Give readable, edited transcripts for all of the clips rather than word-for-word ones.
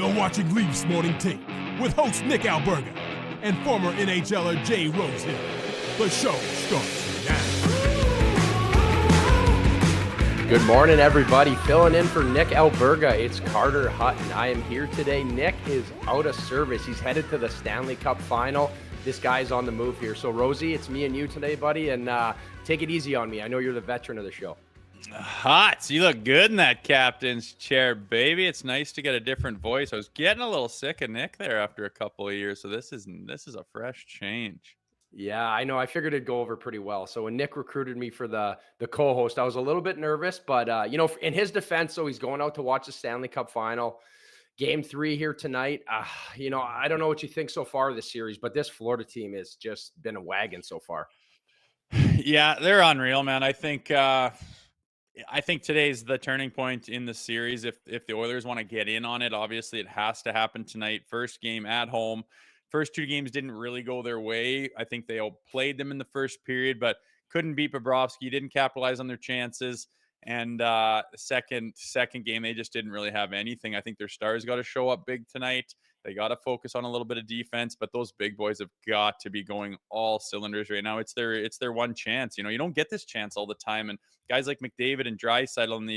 You're watching Leafs Morning Take with host Nick Alberga and former NHLer Jay Rosehill. The show starts now. Good morning, everybody. Filling in for Nick Alberga, it's Carter Hutton. I am here today. Nick is out of service. He's headed to the Stanley Cup Final. This guy's on the move here. So, Rosie, it's me and you today, buddy, and take it easy on me. I know you're the veteran of the show. Hot. You look good in that captain's chair, baby. It's nice to get a different voice. I was getting a little sick of Nick there after a couple of years, so this is a fresh change. Yeah, I know. I figured it'd go over pretty well. So when Nick recruited me for the co-host, I was a little bit nervous, but in his defense, so he's going out to watch the Stanley Cup Final. Game 3 here tonight. I don't know what you think so far of the series, but this Florida team has just been a wagon so far. Yeah, they're unreal, man. I think today's the turning point in the series. If the Oilers want to get in on it, obviously it has to happen tonight. First game at home. First two games didn't really go their way. I think they outplayed them in the first period, but couldn't beat Bobrovsky, didn't capitalize on their chances. And second game, they just didn't really have anything. I think their stars got to show up big tonight. They got to focus on a little bit of defense, but those big boys have got to be going all cylinders right now. It's their one chance. You don't get this chance all the time. And guys like McDavid and Draisaitl and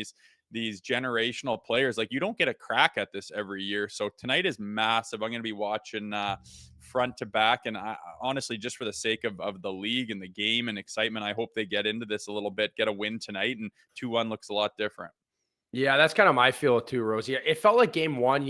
these generational players, like, you don't get a crack at this every year. So tonight is massive. I'm going to be watching front to back. And I, honestly, just for the sake of the league and the game and excitement, I hope they get into this a little bit, get a win tonight, and 2-1 looks a lot different. Yeah, that's kind of my feel too, Rosie. It felt like game 1,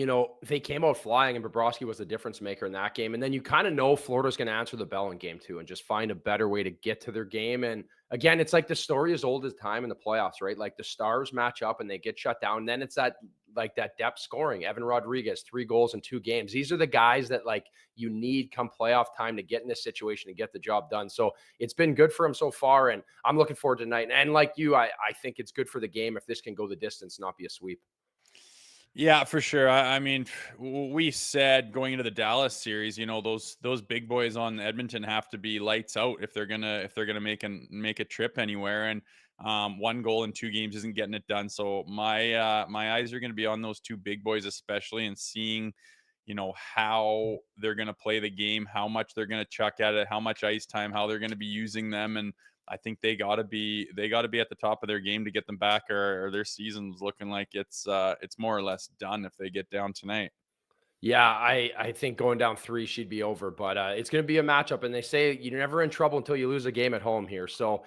they came out flying and Bobrovsky was the difference maker in that game. And then you kind of know Florida's going to answer the bell in game 2 and just find a better way to get to their game. And again, it's like the story as old as time in the playoffs, right? Like the stars match up and they get shut down. And then it's that depth scoring. Evan Rodriguez, 3 goals in 2 games. These are the guys that you need come playoff time to get in this situation and get the job done. So it's been good for him so far, and I'm looking forward to tonight. And like you, I think it's good for the game if this can go the distance, not be a sweep. Yeah, for sure. I mean, we said going into the Dallas series, those big boys on Edmonton have to be lights out if they're gonna make a trip anywhere. And 1 goal in 2 games isn't getting it done. So my eyes are going to be on those 2 big boys, especially, and seeing, how they're going to play the game, how much they're going to chuck at it, how much ice time, how they're going to be using them. And I think they got to be at the top of their game to get them back, or their season's looking like it's more or less done if they get down tonight. Yeah, I think going down 3 should be over, but it's going to be a matchup. And they say you're never in trouble until you lose a game at home here. So,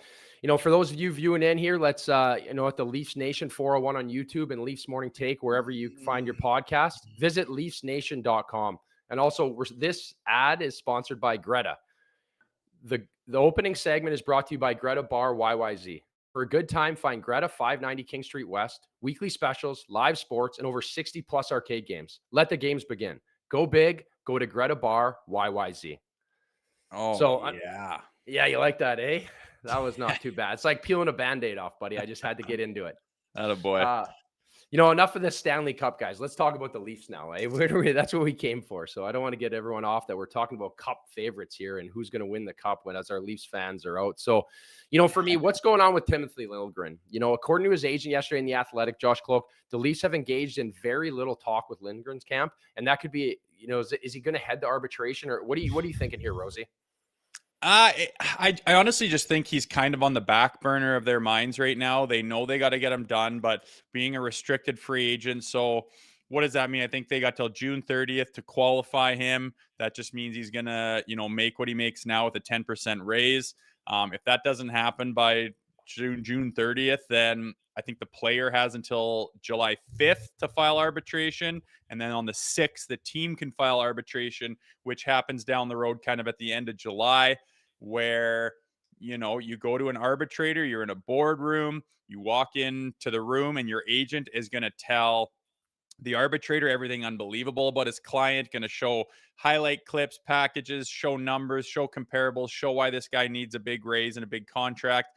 for those of you viewing in here, let's, at the Leafs Nation 401 on YouTube and Leafs Morning Take, wherever you find your podcast, visit leafsnation.com. And also, this ad is sponsored by Greta. The opening segment is brought to you by Greta Bar YYZ. For a good time, find Greta, 590 King Street West, weekly specials, live sports, and over 60 plus arcade games. Let the games begin. Go big, go to Greta Bar YYZ. Oh, so, yeah. Yeah, you like that, eh? That was not too bad. It's like peeling a Band-Aid off, buddy. I just had to get into it. Attaboy. Enough of the Stanley Cup, guys. Let's talk about the Leafs now. Eh? That's what we came for. So I don't want to get everyone off that we're talking about Cup favorites here and who's going to win the Cup as our Leafs fans are out. So, for me, what's going on with Timothy Liljegren? According to his agent yesterday in The Athletic, Josh Kloke, the Leafs have engaged in very little talk with Lindgren's camp. And that could be, is he going to head to arbitration, or what are you thinking here, Rosie? I honestly just think he's kind of on the back burner of their minds right now. They know they got to get him done, but being a restricted free agent. So what does that mean? I think they got till June 30th to qualify him. That just means he's going to, make what he makes now with a 10% raise. If that doesn't happen by June 30th, then I think the player has until July 5th to file arbitration. And then on the 6th, the team can file arbitration, which happens down the road kind of at the end of July, where, you go to an arbitrator, you're in a boardroom, you walk into the room and your agent is going to tell the arbitrator everything unbelievable about his client, going to show highlight clips, packages, show numbers, show comparables, show why this guy needs a big raise and a big contract.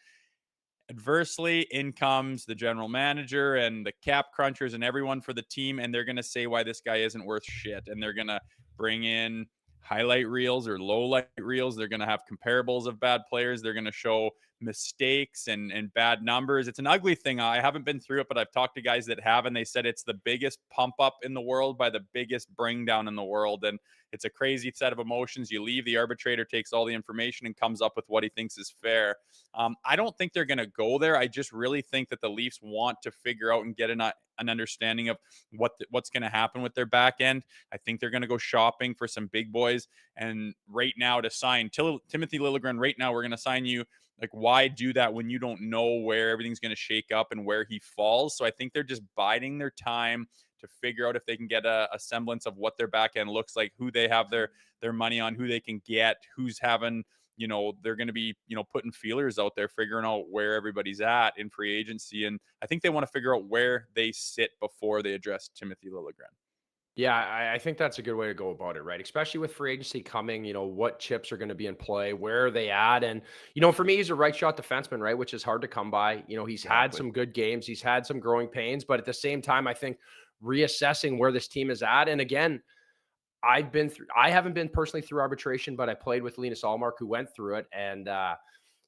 Adversely, in comes the general manager and the cap crunchers and everyone for the team, and they're going to say why this guy isn't worth shit. And they're going to bring in highlight reels or low light reels. They're going to have comparables of bad players. They're going to show mistakes and bad numbers. It's an ugly thing. I haven't been through it, but I've talked to guys that have, and they said it's the biggest pump up in the world by the biggest bring down in the world. And it's a crazy set of emotions. You leave, the arbitrator takes all the information and comes up with what he thinks is fair. I don't think they're going to go there. I just really think that the Leafs want to figure out and get an understanding of what's going to happen with their back end. I think they're going to go shopping for some big boys. And right now to sign Timothy Liljegren, right now we're going to sign you. Like, why do that when you don't know where everything's going to shake up and where he falls? So I think they're just biding their time to figure out if they can get a semblance of what their back end looks like, who they have their money on, who they can get, who's having, they're going to be, putting feelers out there, figuring out where everybody's at in free agency. And I think they want to figure out where they sit before they address Timothy Liljegren. Yeah, I think that's a good way to go about it, right? Especially with free agency coming, what chips are going to be in play, where are they at? And, for me, he's a right shot defenseman, right? Which is hard to come by. He's had some good games. He's had some growing pains, but at the same time, I think reassessing where this team is at. And again, I haven't been personally through arbitration, but I played with Linus Allmark who went through it. And,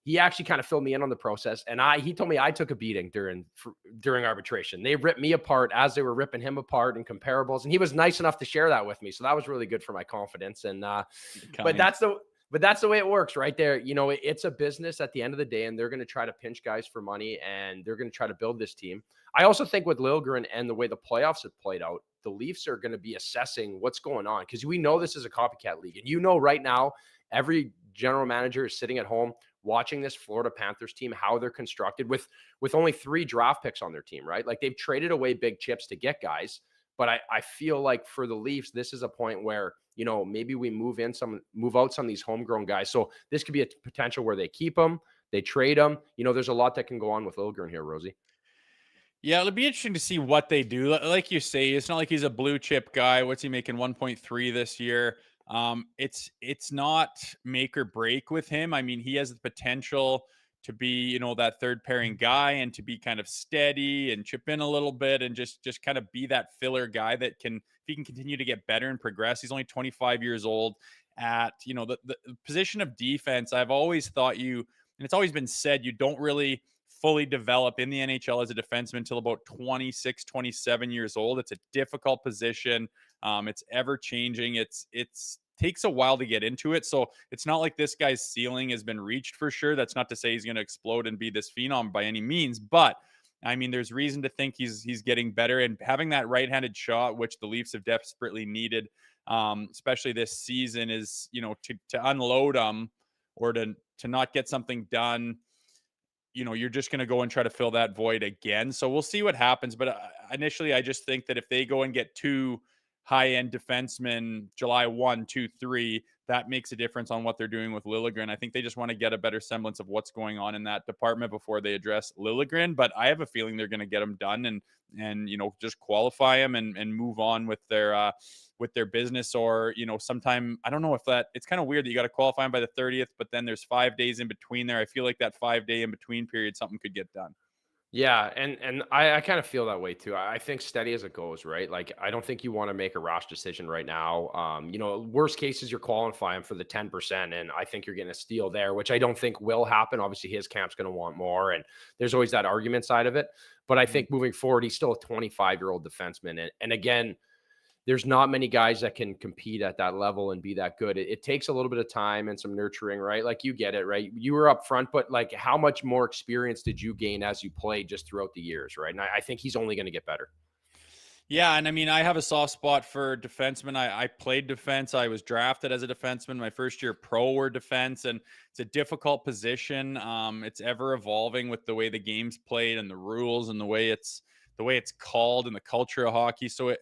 he actually kind of filled me in on the process. And he told me I took a beating during arbitration. They ripped me apart as they were ripping him apart in comparables. And he was nice enough to share that with me. So that was really good for my confidence. And, but that's the way it works right there. It's a business at the end of the day, and they're going to try to pinch guys for money, and they're going to try to build this team. I also think with Liljegren and the way the playoffs have played out, the Leafs are going to be assessing what's going on, because we know this is a copycat league. And right now, every general manager is sitting at home watching this Florida Panthers team, how they're constructed with only 3 draft picks on their team, right? Like, they've traded away big chips to get guys. But I feel like for the Leafs, this is a point where, maybe we move out some of these homegrown guys. So this could be a potential where they keep them, they trade them. There's a lot that can go on with Liljegren here, Rosie. Yeah, it'll be interesting to see what they do. Like you say, it's not like he's a blue chip guy. What's he making? 1.3 this year. It's not make or break with him. I mean, he has the potential to be, that third pairing guy and to be kind of steady and chip in a little bit and just kind of be that filler guy that can, if he can continue to get better and progress. He's only 25 years old. At, the position of defense, I've always thought and it's always been said, you don't really fully develop in the NHL as a defenseman until about 26, 27 years old. It's a difficult position. It's ever changing. It's takes a while to get into it. So it's not like this guy's ceiling has been reached for sure. That's not to say he's going to explode and be this phenom by any means, but I mean, there's reason to think he's getting better, and having that right-handed shot, which the Leafs have desperately needed, especially this season, is, to unload them or to not get something done. You're just going to go and try to fill that void again. So we'll see what happens. But initially, I just think that if they go and get 2 high-end defensemen July 1, 2, 3, that makes a difference on what they're doing with Liljegren. I think they just want to get a better semblance of what's going on in that department before they address Liljegren. But I have a feeling they're going to get him done and just qualify him and move on with their business. Or sometime, I don't know if it's kind of weird that you got to qualify him by the 30th, but then there's 5 days in between there. I feel like that 5-day in between period, something could get done. Yeah, and I kind of feel that way too. I think steady as it goes, right? Like, I don't think you want to make a rash decision right now. Worst case is you're qualifying for the 10%, and I think you're getting a steal there, which I don't think will happen. Obviously, his camp's going to want more, and there's always that argument side of it. But I think moving forward, he's still a 25-year-old defenseman, and again, there's not many guys that can compete at that level and be that good. It takes a little bit of time and some nurturing, right? Like, you get it, right? You were up front, but like, how much more experience did you gain as you played just throughout the years, right? And I think he's only going to get better. Yeah, and I mean, I have a soft spot for defensemen. I played defense. I was drafted as a defenseman. My first year pro were defense, and it's a difficult position. It's ever evolving with the way the game's played and the rules and the way it's called and the culture of hockey. So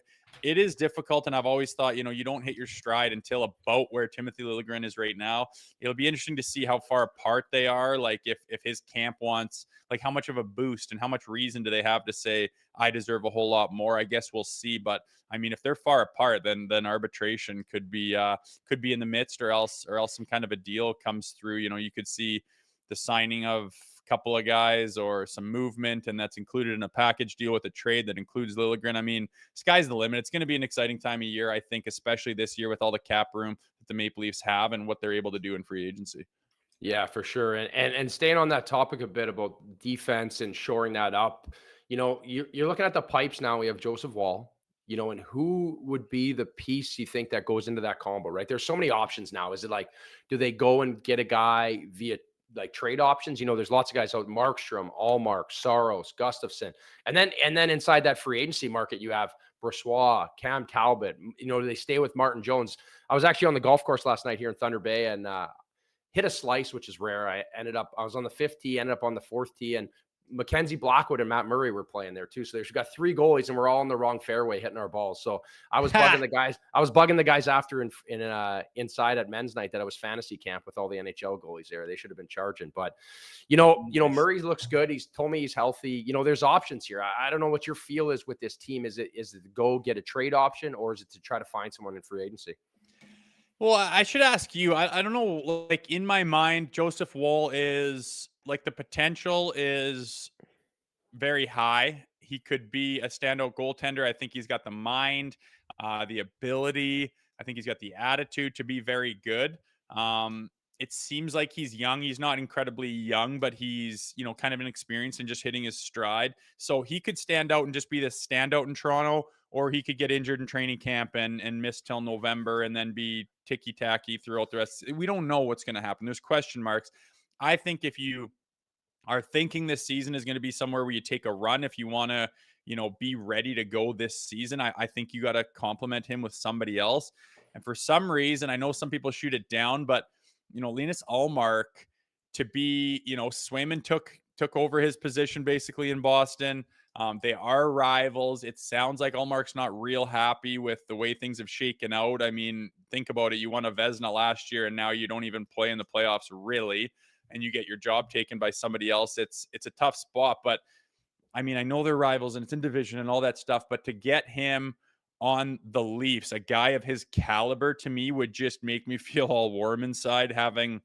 it is difficult, and I've always thought, you don't hit your stride until about where Timothy Liljegren is right now. It'll be interesting to see how far apart they are. Like, if his camp wants, like, how much of a boost and how much reason do they have to say, I deserve a whole lot more? I guess we'll see. But I mean, if they're far apart, then arbitration could be in the midst, or else some kind of a deal comes through. You could see the signing of couple of guys or some movement, and that's included in a package deal with a trade that includes Liljegren. I mean, sky's the limit. It's going to be an exciting time of year, I think, especially this year with all the cap room that the Maple Leafs have and what they're able to do in free agency. Yeah, for sure. And staying on that topic a bit about defense and shoring that up, you're looking at the pipes now. We have Joseph Woll, and who would be the piece you think that goes into that combo, right? There's so many options now. Is it like, do they go and get a guy via like trade options? There's lots of guys out, Markstrom, Allmark, Saros, Gustafson. And then inside that free agency market, you have Brossoit, Cam Talbot. Do they stay with Martin Jones? I was actually on the golf course last night here in Thunder Bay, and hit a slice, which is rare. I was on the fifth tee, ended up on the fourth tee, and Mackenzie Blackwood and Matt Murray were playing there too. So there's got three goalies, and we're all in the wrong fairway hitting our balls. So I was bugging the guys. I was bugging the guys after inside at men's night that I was fantasy camp with all the NHL goalies there. They should have been charging, but Murray looks good. He's told me he's healthy. There's options here. I don't know what your feel is with this team. Is it to go get a trade option, or is it to try to find someone in free agency? Well, I should ask you, I don't know, like in my mind, Joseph Woll is like the potential is very high. He could be a standout goaltender. I think he's got the mind, the ability. I think he's got the attitude to be very good. It seems like he's young. He's not incredibly young, but he's, kind of inexperienced and just hitting his stride. So he could stand out and just be the standout in Toronto, or he could get injured in training camp and miss till November and then be ticky-tacky throughout the rest. We don't know what's going to happen. There's question marks. I think if you are thinking this season is going to be somewhere where you take a run, if you want to, be ready to go this season, I think you got to complement him with somebody else. And for some reason, I know some people shoot it down, but Linus Ullmark to be, Swayman took over his position basically in Boston. They are rivals. It sounds like Ullmark's not real happy with the way things have shaken out. I mean, think about it. You won a Vezina last year, and now you don't even play in the playoffs really, and you get your job taken by somebody else. It's a tough spot, but I mean, I know they're rivals and it's in division and all that stuff, but to get him on the Leafs, a guy of his caliber, to me would just make me feel all warm inside, having,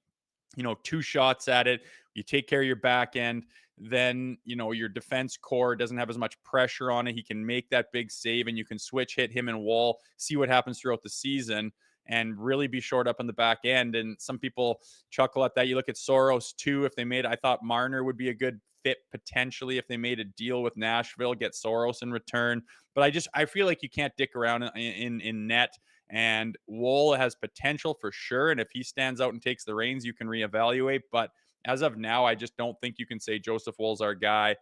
two shots at it. You take care of your back end, then, your defense core doesn't have as much pressure on it. He can make that big save, and you can switch hit him and Woll, see what happens throughout the season, and really be short up on the back end. And some people chuckle at that. You look at Saros too. I thought Marner would be a good fit potentially if they made a deal with Nashville, get Saros in return. But I feel like you can't dick around in net. And Woll has potential for sure. And if he stands out and takes the reins, you can reevaluate. But as of now, I just don't think you can say Joseph Woll's our guy.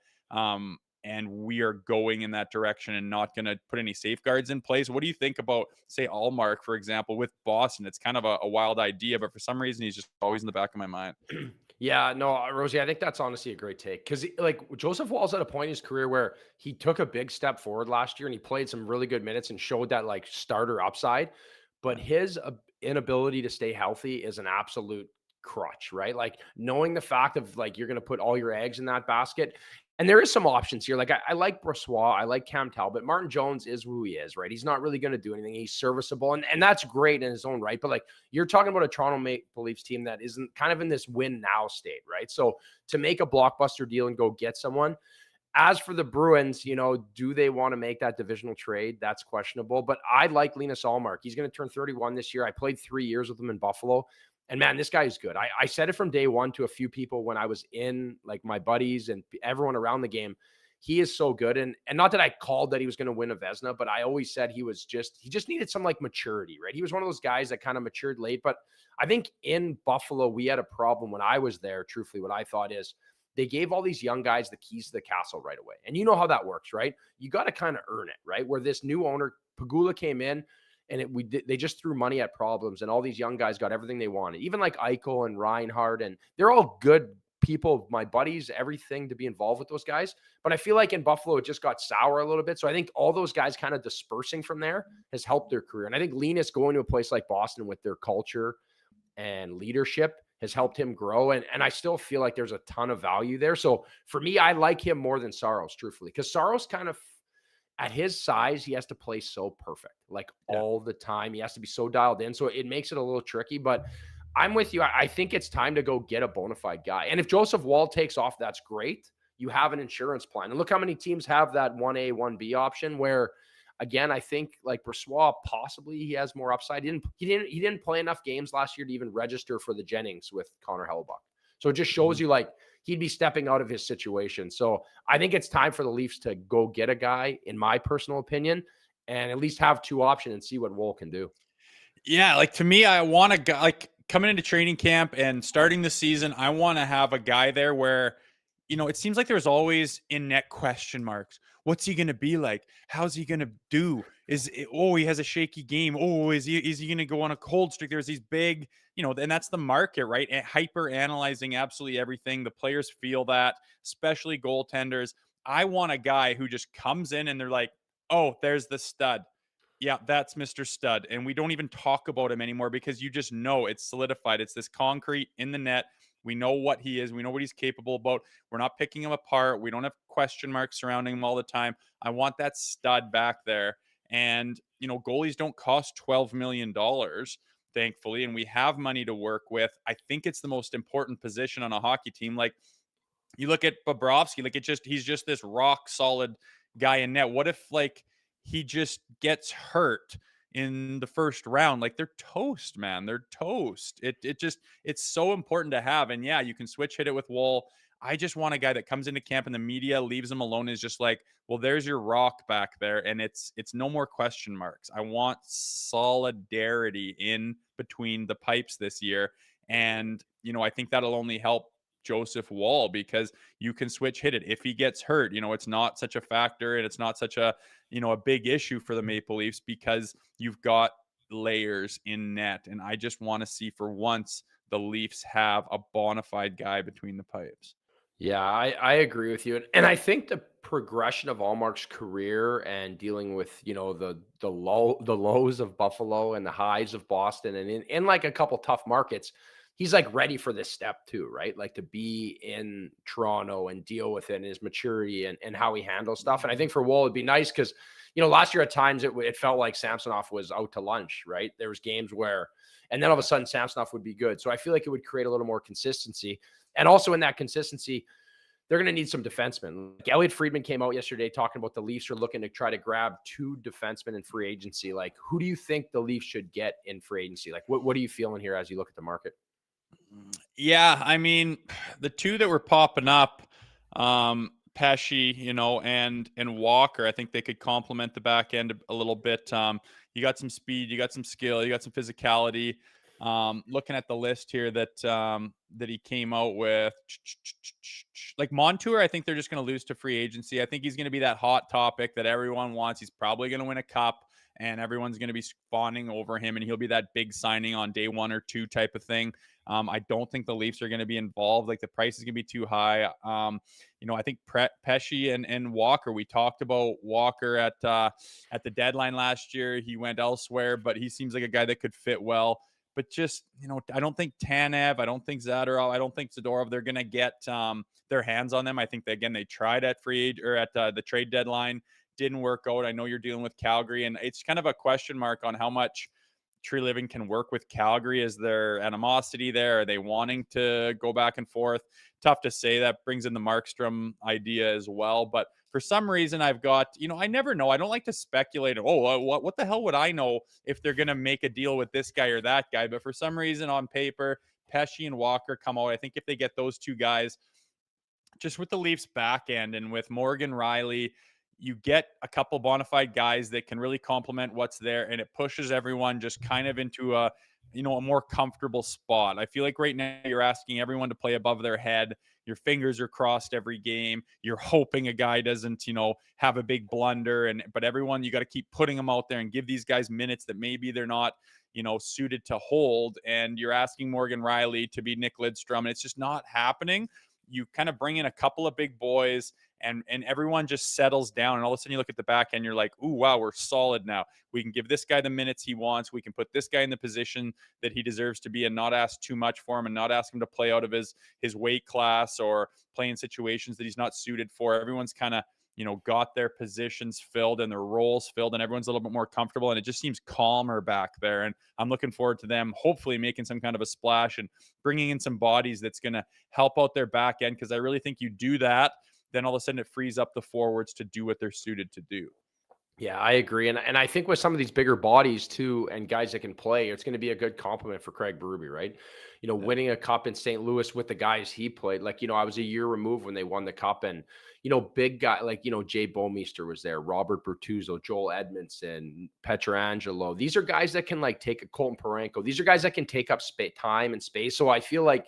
And we are going in that direction and not going to put any safeguards in place. What do you think about, say, Ullmark, for example, with Boston? It's kind of a wild idea, but for some reason, he's just always in the back of my mind. Yeah, no, Rosie, I think that's honestly a great take because, like, Joseph Woll's at a point in his career where he took a big step forward last year and he played some really good minutes and showed that, like, starter upside. But his inability to stay healthy is an absolute crutch, right? Like, knowing the fact of, like, you're going to put all your eggs in that basket. And there is some options here. Like, I like Brossoit. I like Cam Talbot. Martin Jones is who he is, right? He's not really going to do anything. He's serviceable. And that's great in his own right. But, like, you're talking about a Toronto Maple Leafs team that isn't kind of in this win now state, right? So to make a blockbuster deal and go get someone. As for the Bruins, do they want to make that divisional trade? That's questionable. But I like Linus Ullmark. He's going to turn 31 this year. I played 3 years with him in Buffalo. And man, this guy is good. I said it from day one to a few people when I was in, like, my buddies and everyone around the game. He is so good. And not that I called that he was going to win a Vezina, but I always said he just needed some, like, maturity, right? He was one of those guys that kind of matured late. But I think in Buffalo, we had a problem when I was there. Truthfully, what I thought is they gave all these young guys the keys to the castle right away. And you know how that works, right? You got to kind of earn it, right? Where this new owner, Pagula, came in, and they just threw money at problems, and all these young guys got everything they wanted. Even like Eichel and Reinhardt, and they're all good people, my buddies, everything to be involved with those guys. But I feel like in Buffalo, it just got sour a little bit. So I think all those guys kind of dispersing from there has helped their career. And I think Linus going to a place like Boston with their culture and leadership has helped him grow. And I still feel like there's a ton of value there. So for me, I like him more than Saros, truthfully, because Saros kind of, at his size, he has to play so perfect, like all the time. He has to be so dialed in. So it makes it a little tricky, but I'm with you. I think it's time to go get a bona fide guy. And if Joseph Woll takes off, that's great. You have an insurance plan. And look how many teams have that 1A, 1B option where again, I think like Brossoit, possibly he has more upside. He didn't play enough games last year to even register for the Jennings with Connor Hellebuck. So it just shows you like he'd be stepping out of his situation. So I think it's time for the Leafs to go get a guy, in my personal opinion, and at least have two options and see what Woll can do. Yeah, like to me, I want a guy like coming into training camp and starting the season. I want to have a guy there where, it seems like there's always in net question marks. What's he going to be like? How's he going to do? He has a shaky game. Oh, is he going to go on a cold streak? There's these big, and that's the market, right? And hyper analyzing absolutely everything. The players feel that, especially goaltenders. I want a guy who just comes in and they're like, oh, there's the stud. Yeah, that's Mr. Stud. And we don't even talk about him anymore because you just know it's solidified. It's this concrete in the net. We know what he is. We know what he's capable about. We're not picking him apart. We don't have question marks surrounding him all the time. I want that stud back there. And, goalies don't cost $12 million, thankfully, and we have money to work with. I think it's the most important position on a hockey team. Like, you look at Bobrovsky, like he's just this rock solid guy in net. What if like he just gets hurt in the first round? Like they're toast, man. They're toast. It's so important to have. And yeah, you can switch hit it with Woll. I just want a guy that comes into camp and the media leaves him alone, is just like, well, there's your rock back there, and it's no more question marks. I want solidarity in between the pipes this year. And, I think that'll only help Joseph Woll because you can switch hit it. If he gets hurt, it's not such a factor and it's not such a, a big issue for the Maple Leafs because you've got layers in net. And I just want to see for once the Leafs have a bona fide guy between the pipes. Yeah, I agree with you. And I think the progression of Allmark's career and dealing with, the lows of Buffalo and the highs of Boston and in like a couple tough markets, he's like ready for this step too, right? Like to be in Toronto and deal with it and his maturity and how he handles stuff. And I think for Woll, it'd be nice because, last year at times it felt like Samsonov was out to lunch, right? There was games where, and then all of a sudden Samsonov would be good. So I feel like it would create a little more consistency. And also in that consistency, they're going to need some defensemen. Like Elliot Friedman came out yesterday talking about the Leafs are looking to try to grab 2 defensemen in free agency. Like, who do you think the Leafs should get in free agency? Like, what are you feeling here as you look at the market? Yeah, I mean, the two that were popping up, Pesci, and Walker, I think they could complement the back end a little bit. You got some speed, you got some skill, you got some physicality. Looking at the list here that he came out with, like Montour, I think they're just going to lose to free agency. I think he's going to be that hot topic that everyone wants. He's probably going to win a cup and everyone's going to be fawning over him, and he'll be that big signing on day 1 or 2 type of thing. I don't think the Leafs are going to be involved. Like the price is going to be too high. I think Pesci and Walker, we talked about Walker at the deadline last year. He went elsewhere, but he seems like a guy that could fit well. But just, I don't think Tanev, I don't think Zadorov, I don't think Zadorov, they're going to get their hands on them. I think, they tried at the trade deadline. Didn't work out. I know you're dealing with Calgary, and it's kind of a question mark on how much Treliving can work with Calgary. Is there animosity there? Are they wanting to go back and forth? Tough to say. That brings in the Markstrom idea as well. But for some reason, I've got, I never know. I don't like to speculate. What the hell would I know if they're going to make a deal with this guy or that guy? But for some reason on paper, Pesci and Walker come out. I think if they get those two guys, just with the Leafs back end and with Morgan Rielly, you get a couple bona fide guys that can really complement what's there, and it pushes everyone just kind of into a more comfortable spot. I feel like right now you're asking everyone to play above their head. Your fingers are crossed every game. You're hoping a guy doesn't, have a big blunder, but everyone, you got to keep putting them out there and give these guys minutes that maybe they're not, suited to hold. And you're asking Morgan Rielly to be Nick Lidstrom, and it's just not happening. You kind of bring in a couple of big boys and everyone just settles down. And all of a sudden you look at the back end, you're like, ooh, wow, we're solid now. We can give this guy the minutes he wants. We can put this guy in the position that he deserves to be and not ask too much for him and not ask him to play out of his weight class or play in situations that he's not suited for. Everyone's kind of, got their positions filled and their roles filled, and everyone's a little bit more comfortable, and it just seems calmer back there. And I'm looking forward to them hopefully making some kind of a splash and bringing in some bodies that's going to help out their back end, because I really think you do that, then all of a sudden it frees up the forwards to do what they're suited to do. Yeah, I agree. And I think with some of these bigger bodies too, and guys that can play, it's going to be a good compliment for Craig Berube, right? Winning a cup in St. Louis with the guys he played. Like, I was a year removed when they won the cup, and big guy like Jay Bomeister was there, Robert Bertuzzo, Joel Edmondson, Petrangelo. These are guys that can like take a Colton Parayko. These are guys that can take up time and space. So I feel like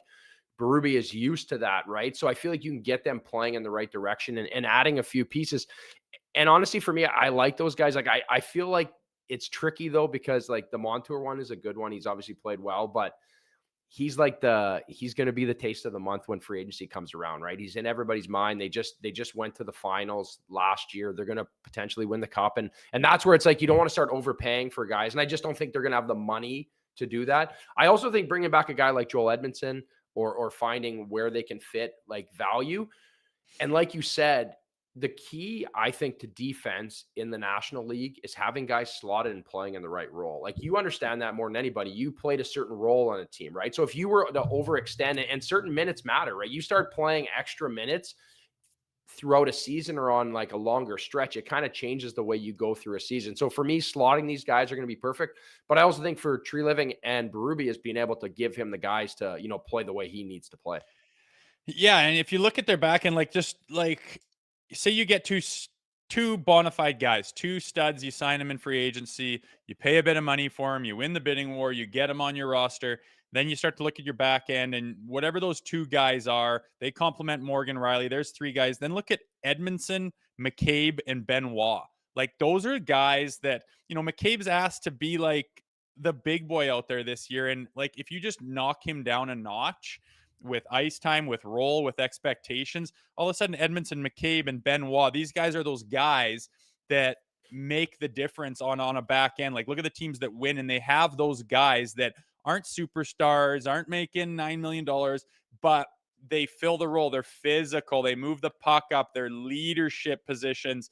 Berube is used to that, right? So I feel like you can get them playing in the right direction and adding a few pieces. And honestly, for me, I like those guys. Like I feel like it's tricky though, because like the Montour one is a good one. He's obviously played well, but he's going to be the taste of the month when free agency comes around, right? He's in everybody's mind. They just went to the finals last year. They're going to potentially win the cup. And that's where it's like, you don't want to start overpaying for guys. And I just don't think they're going to have the money to do that. I also think bringing back a guy like Joel Edmondson or finding where they can fit like value. And like you said, the key, I think, to defense in the National League is having guys slotted and playing in the right role. Like, you understand that more than anybody. You played a certain role on a team, right? So if you were to overextend it, and certain minutes matter, right? You start playing extra minutes throughout a season or on like a longer stretch, it kind of changes the way you go through a season. So for me, slotting these guys are going to be perfect. But I also think for Tree Living and Berube is being able to give him the guys to, play the way he needs to play. Yeah, and if you look at their back end, like just like say you get two bona fide guys, two studs, you sign them in free agency, you pay a bit of money for them, you win the bidding war, you get them on your roster. Then you start to look at your back end, and whatever those two guys are, they complement Morgan Riley. There's three guys. Then look at Edmondson, McCabe, and Benoit. Like, those are guys that, McCabe's asked to be like the big boy out there this year. And like, if you just knock him down a notch with ice time, with role, with expectations, all of a sudden Edmondson, McCabe, and Benoit, these guys are those guys that make the difference on a back end. Like, look at the teams that win, and they have those guys that aren't superstars, aren't making $9 million, but they fill the role. They're physical. They move the puck up. They're leadership positions.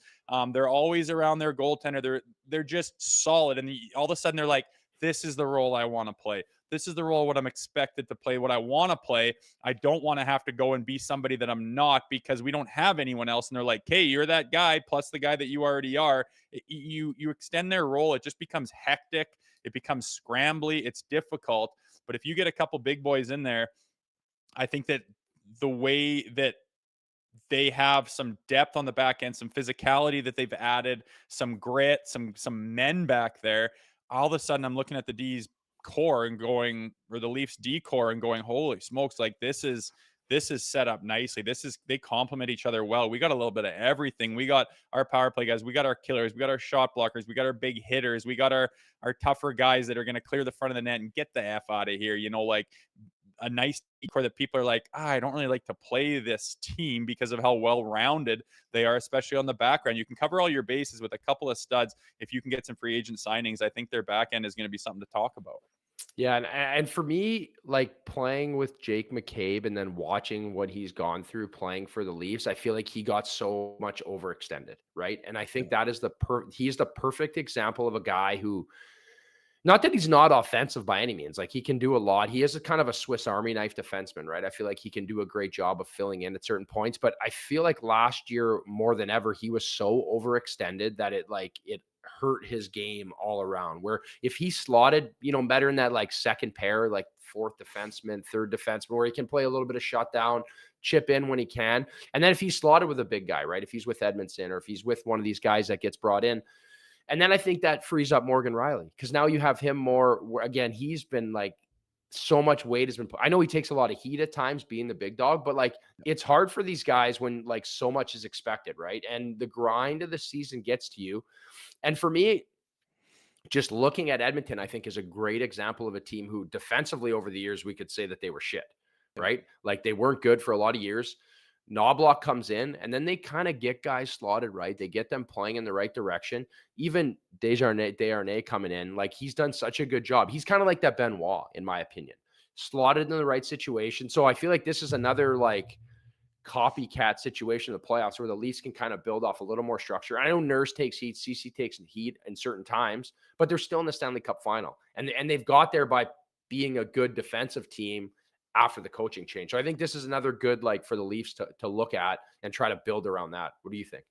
They're always around their goaltender. They're just solid. And all of a sudden they're like, this is the role I want to play. This is the role what I'm expected to play, what I want to play. I don't want to have to go and be somebody that I'm not, because we don't have anyone else. And they're like, hey, you're that guy plus the guy that you already are. You extend their role. It just becomes hectic. It becomes scrambly. It's difficult. But if you get a couple big boys in there, I think that the way that they have some depth on the back end, some physicality that they've added, some grit, some men back there. All of a sudden, I'm looking at the D's core and going, or the Leafs D core, and going, holy smokes, like this is set up nicely. They complement each other well. We got a little bit of everything. We got our power play guys. We got our killers. We got our shot blockers. We got our big hitters. We got our tougher guys that are going to clear the front of the net and get the F out of here. Like a nice core that people are like, I don't really like to play this team because of how well-rounded they are, especially on the background. You can cover all your bases with a couple of studs. If you can get some free agent signings, I think their back end is going to be something to talk about. Yeah, and for me, like playing with Jake McCabe and then watching what he's gone through playing for the Leafs, I feel like he got so much overextended, right? And I think that is he's the perfect example of a guy who, not that he's not offensive by any means, like he can do a lot. He is a kind of a Swiss Army knife defenseman, right? I feel like he can do a great job of filling in at certain points, but I feel like last year more than ever, he was so overextended that it hurt his game all around. Where if he slotted, better in that like second pair, like fourth defenseman, third defenseman, where he can play a little bit of shutdown, chip in when he can. And then if he's slotted with a big guy, right? If he's with Edmondson or if he's with one of these guys that gets brought in, and then I think that frees up Morgan Riley, because now you have him more. Again, he's been like, so much weight has been put. I know he takes a lot of heat at times being the big dog, but like it's hard for these guys when like so much is expected, right? And the grind of the season gets to you. And for me, just looking at Edmonton, I think is a great example of a team who defensively over the years, we could say that they were shit, right? Like they weren't good for a lot of years. Knobloch comes in and then they kind of get guys slotted right. They get them playing in the right direction. Even Desharnais coming in, like he's done such a good job. He's kind of like that Benoit, in my opinion, slotted in the right situation. So I feel like this is another like copycat situation in the playoffs where the Leafs can kind of build off a little more structure. I know Nurse takes heat, CC takes heat in certain times, but they're still in the Stanley Cup final. And they've got there by being a good defensive team after the coaching change. So I think this is another good, like for the Leafs to look at and try to build around that. What do you think?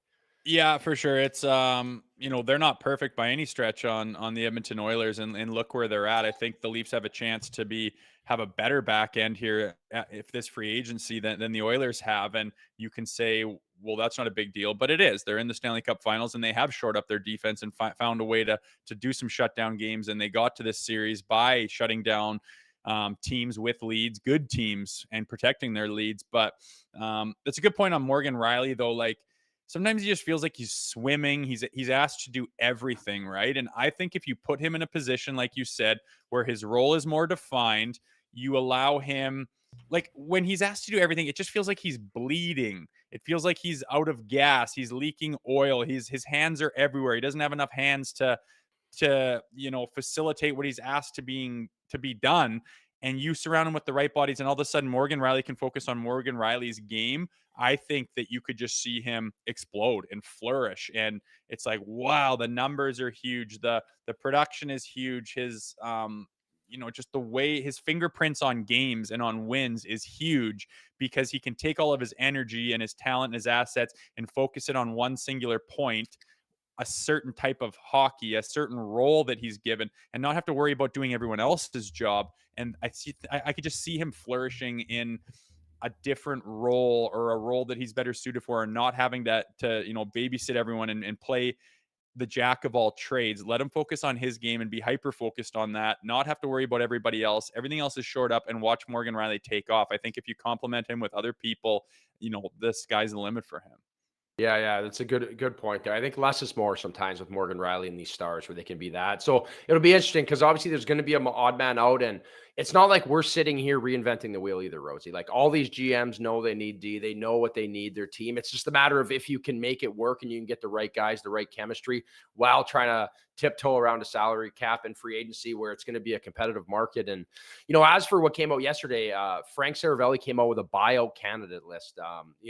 Yeah, for sure. It's they're not perfect by any stretch on the Edmonton Oilers, and look where they're at. I think the Leafs have a chance to have a better back end here if this free agency than the Oilers have. And you can say, well, that's not a big deal, but it is. They're in the Stanley Cup Finals, and they have shored up their defense and found a way to do some shutdown games. And they got to this series by shutting down teams with leads, good teams, and protecting their leads. But that's a good point on Morgan Rielly, though. Like, sometimes he just feels like he's swimming. He's asked to do everything, right? And I think if you put him in a position, like you said, where his role is more defined, you allow him, like when he's asked to do everything, it just feels like he's bleeding. It feels like he's out of gas. He's leaking oil. His hands are everywhere. He doesn't have enough hands to facilitate what he's asked to be done. And you surround him with the right bodies, and all of a sudden Morgan Rielly can focus on Morgan Rielly's game. I think that you could just see him explode and flourish. And it's like, wow, the numbers are huge. The production is huge. His just the way his fingerprints on games and on wins is huge, because he can take all of his energy and his talent and his assets and focus it on one singular point, a certain type of hockey, a certain role that he's given, and not have to worry about doing everyone else's job. And I could just see him flourishing in a different role, or a role that he's better suited for, and not having to babysit everyone and play the jack of all trades. Let him focus on his game and be hyper focused on that, not have to worry about everybody else. Everything else is shored up, and watch Morgan Rielly take off. I think if you complement him with other people, the sky's the limit for him. Yeah, that's a good point there. I think less is more sometimes with Morgan Rielly and these stars, where they can be that. So it'll be interesting, because obviously there's going to be an odd man out, and it's not like we're sitting here reinventing the wheel either, Rosie. Like, all these GMs know they need D. They know what they need, their team. It's just a matter of if you can make it work and you can get the right guys, the right chemistry, while trying to tiptoe around a salary cap and free agency, where it's going to be a competitive market. And, as for what came out yesterday, Frank Saravelli came out with a buyout candidate list.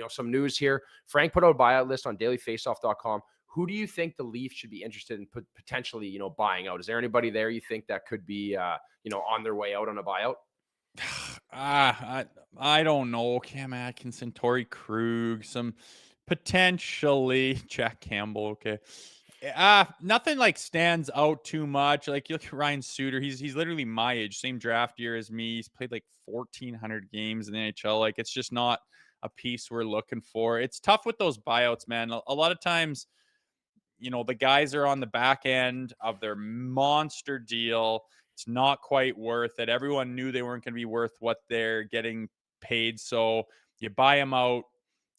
Some news here. Frank put out a buyout list on dailyfaceoff.com. Who do you think the Leafs should be interested in potentially, buying out? Is there anybody there you think that could be, on their way out on a buyout? I don't know. Cam Atkinson, Torrey Krug, some potentially Jack Campbell. Okay. Nothing like stands out too much. Like, you look at Ryan Suter, he's literally my age, same draft year as me. He's played like 1,400 games in the NHL. Like, it's just not a piece we're looking for. It's tough with those buyouts, man. A lot of times, the guys are on the back end of their monster deal. It's not quite worth it. Everyone knew they weren't going to be worth what they're getting paid. So you buy them out,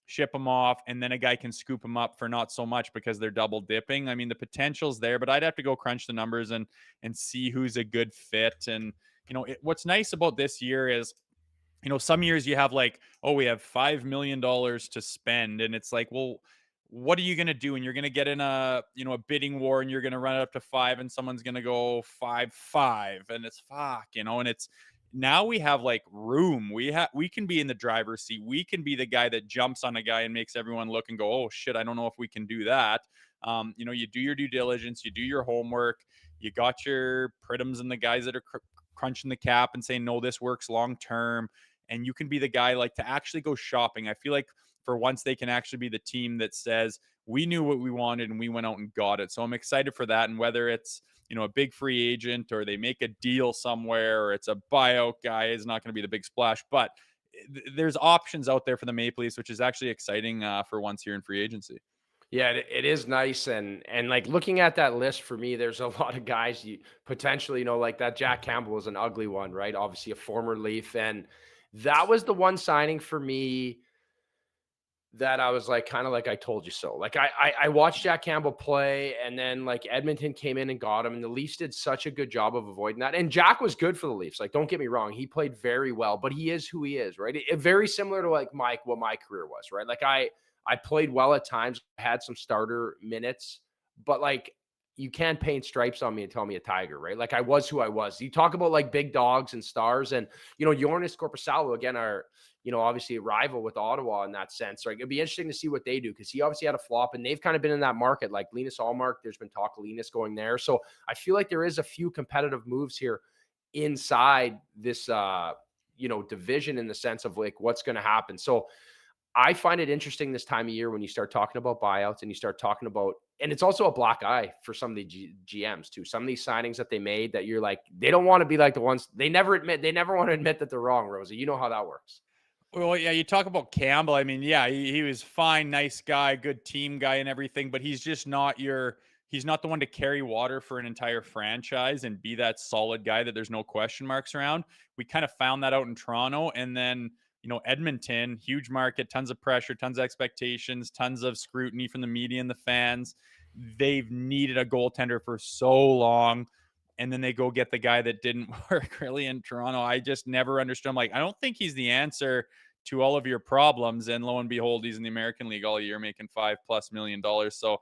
ship them off, and then a guy can scoop them up for not so much because they're double dipping. I mean, the potential's there, but I'd have to go crunch the numbers and see who's a good fit. And, what's nice about this year is, some years you have like, oh, we have $5 million to spend. And it's like, well, what are you going to do? And you're going to get in a bidding war, and you're going to run it up to 5, and someone's going to go 5-5, and it's fuck, and it's, now we have like room. We can be in the driver's seat. We can be the guy that jumps on a guy and makes everyone look and go, oh shit, I don't know if we can do that. You do your due diligence, you do your homework, you got your Pridhams and the guys that are crunching the cap and saying, no, this works long term. And you can be the guy like to actually go shopping. I feel like for once they can actually be the team that says, we knew what we wanted and we went out and got it. So I'm excited for that. And whether it's, a big free agent, or they make a deal somewhere, or it's a buyout guy, is not going to be the big splash, but there's options out there for the Maple Leafs, which is actually exciting for once here in free agency. Yeah, it is nice. And like, looking at that list, for me, there's a lot of guys you potentially, like that Jack Campbell is an ugly one, right? Obviously a former Leaf. And that was the one signing for me that I was like, kind of like, I told you so. Like, I watched Jack Campbell play, and then like Edmonton came in and got him, and the Leafs did such a good job of avoiding that. And Jack was good for the Leafs. Like, don't get me wrong, he played very well, but he is who he is, right? Very similar to like what my career was, right? Like, I played well at times, had some starter minutes, but like, you can't paint stripes on me and tell me a tiger, right? Like, I was who I was. You talk about like big dogs and stars, and Jonas Korpisalo, again, are obviously a rival with Ottawa in that sense. Right? It'd be interesting to see what they do, because he obviously had a flop, and they've kind of been in that market. Like Linus Ullmark, there's been talk of Linus going there. So I feel like there is a few competitive moves here inside this, division, in the sense of like what's going to happen. So I find it interesting this time of year when you start talking about buyouts and you start talking about, and it's also a black eye for some of the GMs too. Some of these signings that they made that you're like, they don't want to be like the ones they never want to admit that they're wrong, Rosie. You know how that works. Well, yeah, you talk about Campbell. I mean, yeah, he was fine, nice guy, good team guy and everything, but he's just not he's not the one to carry water for an entire franchise and be that solid guy that there's no question marks around. We kind of found that out in Toronto. And then, Edmonton, huge market, tons of pressure, tons of expectations, tons of scrutiny from the media and the fans. They've needed a goaltender for so long. And then they go get the guy that didn't work really in Toronto. I just never understood. I'm like, I don't think he's the answer to all of your problems. And lo and behold, he's in the American League all year making $5+ million. So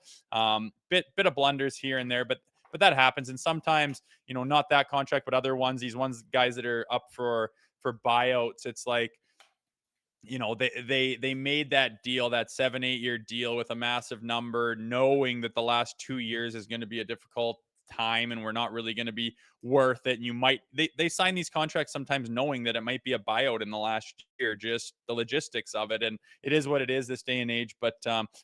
bit of blunders here and there, but that happens. And sometimes, not that contract, but other ones, these ones guys that are up for buyouts, it's like, they made that deal, that 7-8 year deal with a massive number, knowing that the last 2 years is going to be a difficult time and we're not really going to be worth it. And they sign these contracts sometimes knowing that it might be a buyout in the last year, just the logistics of it. And it is what it is this day and age, but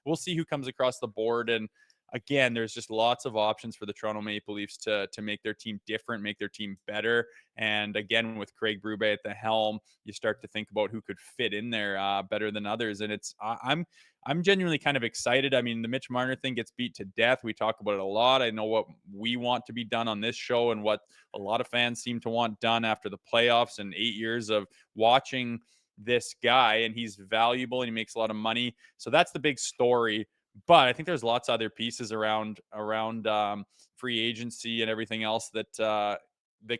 we'll see who comes across the board. And again, there's just lots of options for the Toronto Maple Leafs to make their team different, make their team better. And again, with Craig Berube at the helm, you start to think about who could fit in there better than others. And I'm genuinely kind of excited. I mean, the Mitch Marner thing gets beat to death. We talk about it a lot. I know what we want to be done on this show and what a lot of fans seem to want done after the playoffs and 8 years of watching this guy. And he's valuable and he makes a lot of money. So that's the big story. But I think there's lots of other pieces around free agency and everything else that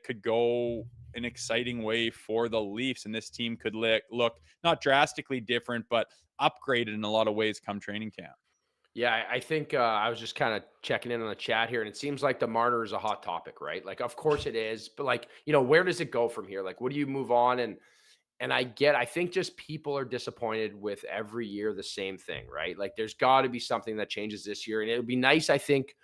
could go an exciting way for the Leafs, and this team could look not drastically different, but upgraded in a lot of ways come training camp. Yeah, I think I was just kind of checking in on the chat here, and it seems like the Marner is a hot topic, right? Like, of course it is, but like, where does it go from here? Like, what do you move on? And I think just people are disappointed with every year the same thing, right? Like there's got to be something that changes this year. And it would be nice, I think,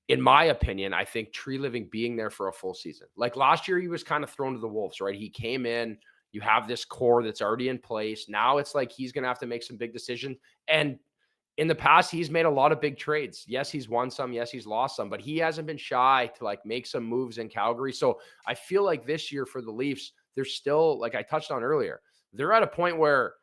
in my opinion, I think Tree Living being there for a full season. Like last year, he was kind of thrown to the wolves, right? He came in, you have this core that's already in place. Now it's like he's going to have to make some big decisions. And in the past, he's made a lot of big trades. Yes, he's won some. Yes, he's lost some, but he hasn't been shy to like make some moves in Calgary. So I feel like this year for the Leafs, they're still, like I touched on earlier, they're at a point where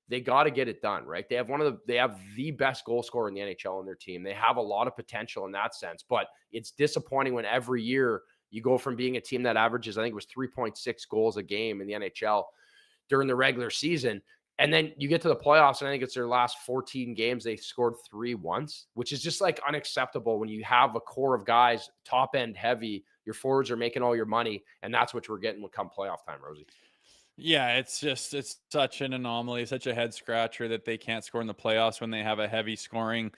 they got to get it done, right? They have the best goal scorer in the NHL on their team. They have a lot of potential in that sense, but it's disappointing when every year you go from being a team that averages, I think it was 3.6 goals a game in the NHL during the regular season. And then you get to the playoffs, and I think it's their last 14 games, they scored 3 once, which is just like unacceptable when you have a core of guys, top end heavy, your forwards are making all your money, and that's what we're getting when come playoff time, Rosie. Yeah, it's such an anomaly, such a head scratcher that they can't score in the playoffs when they have a heavy scoring,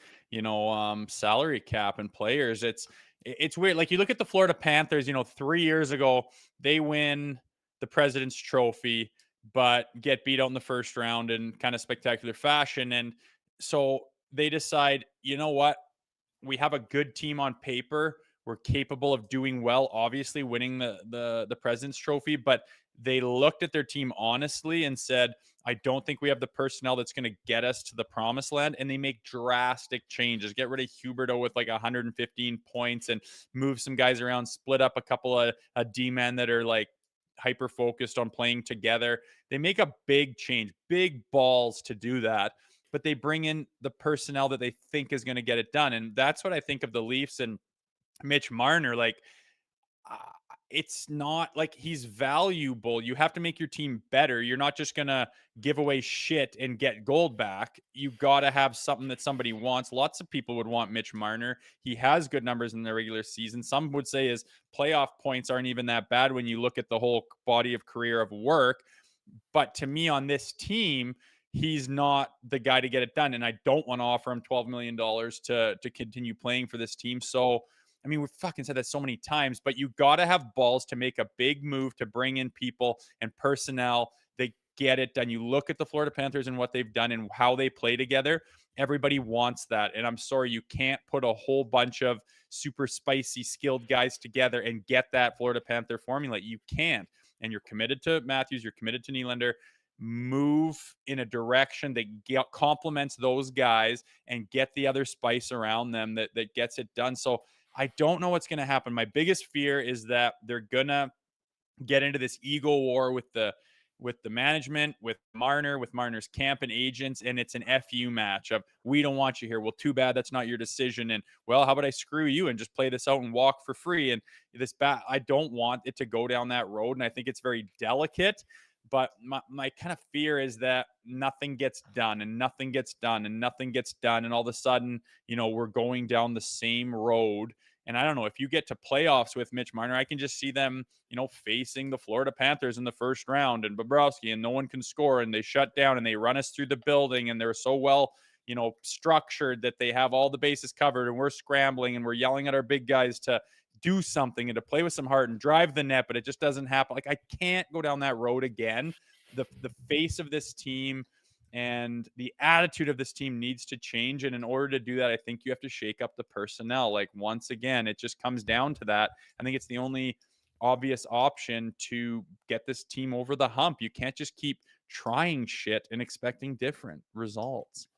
salary cap and players. It's weird. Like you look at the Florida Panthers, 3 years ago, they win the President's Trophy, but get beat out in the first round in kind of spectacular fashion. And so they decide, you know what? We have a good team on paper. We're capable of doing well, obviously winning the President's Trophy, but they looked at their team honestly and said, I don't think we have the personnel that's going to get us to the promised land. And they make drastic changes, get rid of Huberto with like 115 points and move some guys around, split up a couple of D-men that are like hyper focused on playing together. They make a big change, big balls to do that, but they bring in the personnel that they think is going to get it done. And that's what I think of the Leafs and Mitch Marner. Like, it's not like he's valuable. You have to make your team better. You're not just going to give away shit and get gold back. You got to have something that somebody wants. Lots of people would want Mitch Marner. He has good numbers in the regular season. Some would say his playoff points aren't even that bad when you look at the whole body of career of work. But to me on this team, he's not the guy to get it done. And I don't want to offer him $12 million to continue playing for this team. So, I mean, we've fucking said that so many times, but you got to have balls to make a big move to bring in people and personnel that get it done. You look at the Florida Panthers and what they've done and how they play together. Everybody wants that. And I'm sorry, you can't put a whole bunch of super spicy, skilled guys together and get that Florida Panther formula. You can't. And you're committed to Matthews. You're committed to Nylander. move in a direction that complements those guys and get the other spice around them that gets it done. So I don't know what's going to happen. My biggest fear is that they're going to get into this ego war with the management, with Marner, with Marner's camp and agents, and it's an FU match of, we don't want you here. Well, too bad that's not your decision. And, well, how about I screw you and just play this out and walk for free? And I don't want it to go down that road, and I think it's very delicate. But my kind of fear is that nothing gets done and nothing gets done and nothing gets done. And all of a sudden, we're going down the same road. And I don't know, if you get to playoffs with Mitch Marner, I can just see them, facing the Florida Panthers in the first round and Bobrovsky, and no one can score, and they shut down and they run us through the building, and they're so well, structured that they have all the bases covered, and we're scrambling and we're yelling at our big guys to do something and to play with some heart and drive the net, but it just doesn't happen. Like, I can't go down that road again. The face of this team and the attitude of this team needs to change. And in order to do that, I think you have to shake up the personnel. Like, once again, it just comes down to that. I think it's the only obvious option to get this team over the hump. You can't just keep trying shit and expecting different results.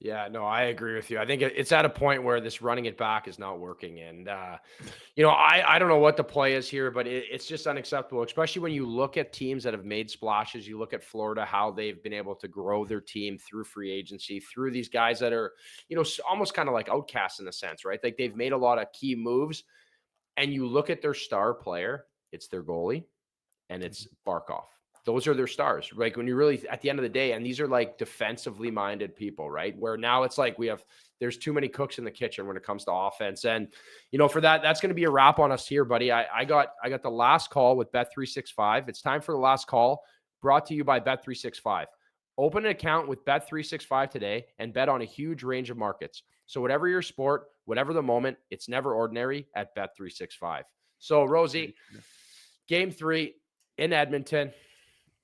Yeah, no, I agree with you. I think it's at a point where this running it back is not working. And, I don't know what the play is here, but it's just unacceptable, especially when you look at teams that have made splashes. You look at Florida, how they've been able to grow their team through free agency, through these guys that are, almost kind of like outcasts in a sense, right? Like, they've made a lot of key moves, and you look at their star player, it's their goalie, and it's Barkov. Those are their stars. Like, when you really, at the end of the day, and these are like defensively minded people, right? Where now it's like there's too many cooks in the kitchen when it comes to offense. And, for that's going to be a wrap on us here, buddy. I got the last call with Bet365. It's time for the last call, brought to you by Bet365. Open an account with Bet365 today and bet on a huge range of markets. So whatever your sport, whatever the moment, it's never ordinary at Bet365. So, Rosie, Game 3 in Edmonton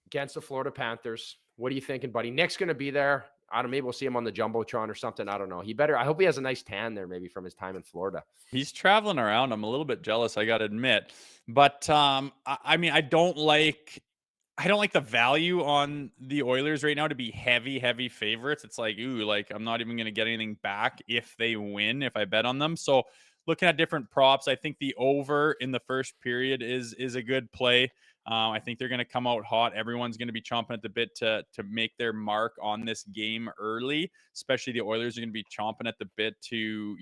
against the Florida Panthers. What are you thinking, buddy? Nick's going to be there. I don't know, maybe we'll see him on the Jumbotron or something. I don't know. I hope he has a nice tan there, maybe from his time in Florida. He's traveling around. I'm a little bit jealous, I got to admit. But I mean, I don't like the value on the Oilers right now to be heavy favorites. It's like, I'm not even going to get anything back if they win, if I bet on them. So looking at different props, I think the over in the first period is a good play. I think they're going to come out hot. Everyone's going to be chomping at the bit to make their mark on this game early. Especially the Oilers are going to be chomping at the bit to,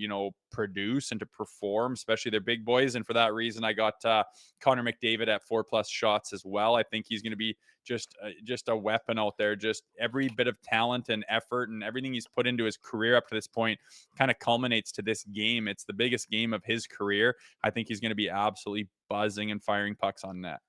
produce and to perform, especially their big boys. And for that reason, I got Connor McDavid at 4+ shots as well. I think he's going to be just a weapon out there. Just every bit of talent and effort and everything he's put into his career up to this point kind of culminates to this game. It's the biggest game of his career. I think he's going to be absolutely buzzing and firing pucks on net.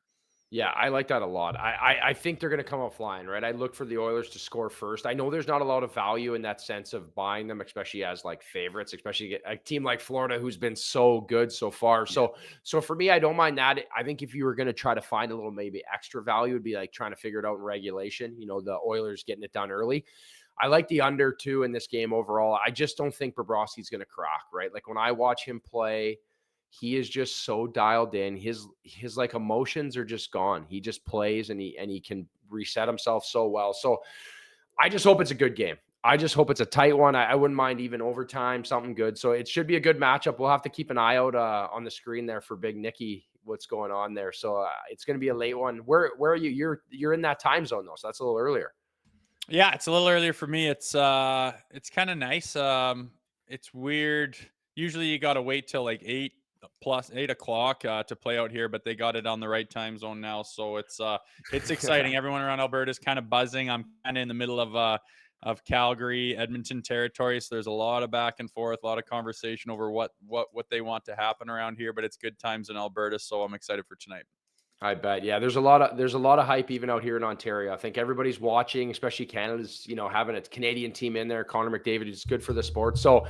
Yeah, I like that a lot. I think they're going to come out flying, right? I look for the Oilers to score first. I know there's not a lot of value in that sense of buying them, especially as like favorites, especially a team like Florida who's been so good so far. Yeah. So for me, I don't mind that. I think if you were going to try to find a little maybe extra value, it'd be like trying to figure it out in regulation. The Oilers getting it done early. I like the under too in this game overall. I just don't think Bobrovsky's going to crack, right? Like, when I watch him play, he is just so dialed in. His like emotions are just gone. He just plays and he can reset himself so well. So I just hope it's a good game. I just hope it's a tight one. I wouldn't mind even overtime, something good. So it should be a good matchup. We'll have to keep an eye out on the screen there for Big Nicky, what's going on there. So it's going to be a late one. Where are you? You're in that time zone though, so that's a little earlier. Yeah, it's a little earlier for me. It's kind of nice. It's weird. Usually you got to wait till like 8 o'clock to play out here, but they got it on the right time zone now, so it's exciting. Everyone around Alberta is kind of buzzing. I'm kind of in the middle of Calgary, Edmonton territory, so there's a lot of back and forth, a lot of conversation over what they want to happen around here, but it's good times in Alberta, so I'm excited for tonight. I bet. Yeah, there's a lot of hype even out here in Ontario. I think everybody's watching, especially Canada's, having a Canadian team in there. Connor McDavid is good for the sport. So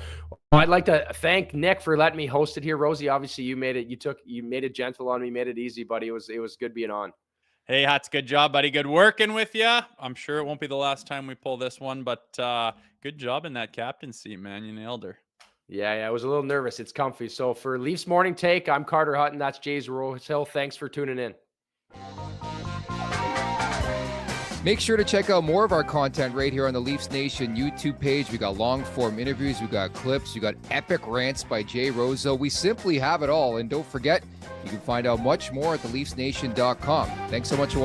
I'd like to thank Nick for letting me host it here. Rosie, obviously you made it gentle on me, made it easy, buddy. It was good being on. Hey, Hats, good job, buddy. Good working with you. I'm sure it won't be the last time we pull this one, but good job in that captain seat, man. You nailed her. Yeah, I was a little nervous. It's comfy. So for Leafs Morning Take, I'm Carter Hutton. That's Jay Rosehill. Thanks for tuning in. Make sure to check out more of our content right here on the Leafs Nation YouTube page. We got long-form interviews, we got clips, we got epic rants by Jay Rosehill. We simply have it all. And don't forget, you can find out much more at theleafsnation.com. Thanks so much for watching.